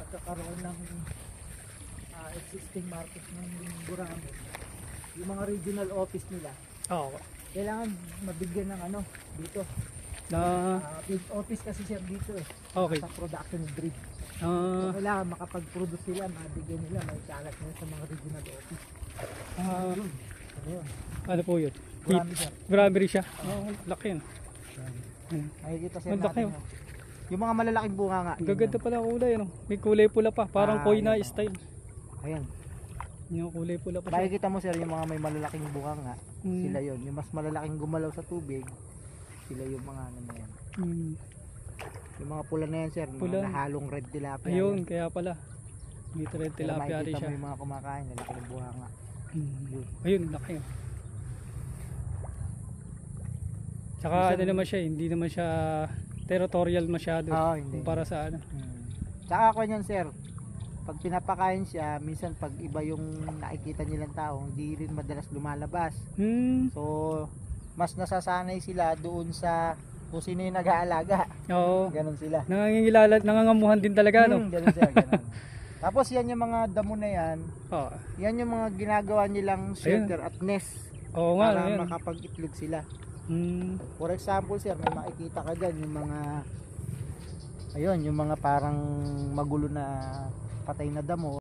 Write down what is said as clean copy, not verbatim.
pagkakaroon ng existing market ng gurami, yung mga regional office nila, Oo. kailangan mabigyan ng ano dito. Na, Big office kasi siya dito eh, okay. sa production breed. So, Ah, kailangan makapag-produce sila, mabigyan nila, may kalat nila sa mga regional office. ah, Ano yun? ano po yun? Gurami siya. Grabe rin siya. Oo, laki yun. Makikita siya Ang laki, natin. Yung mga malalaking bunga nga. yun Gaganda pala kulay, ano? May kulay pula pa, parang koi na yun, style. Ayan. Yung kulay pula pa siya. Makikita mo sir, yung mga may malalaking bunga nga, sila yun. Yung mas malalaking gumalaw sa tubig, sila yung mga ano na yan. Mm. Yung mga pula na yan sir, Pula. mga nahalong red tilapia. Ayun, yan. kaya pala. May red Pero tilapia rin makikita siya. mo yung mga kumakain, lalaki ng bunga nga. Yun. Ayun, laki. Tsaka ano naman siya, hindi naman siya territorial masyado. Oo, hindi. Kumpara sa ano. Tsaka ako yan sir, pag pinapakain siya, minsan pag iba yung nakikita nilang tao, hindi rin madalas lumalabas. So, mas nasasanay sila doon sa kung sino yung nag-aalaga. Oo. Ganon sila. Nangangamuhan din talaga, no? Ganon sila, ganon. Tapos yan yung mga damo na yan, Oo. yan yung mga ginagawa nilang shelter at nest Oo nga, para ayun. makapag-itlog sila. Hmm. For example sir, may makikita ka dyan yung mga ayun, yung mga parang magulo na patay na damo.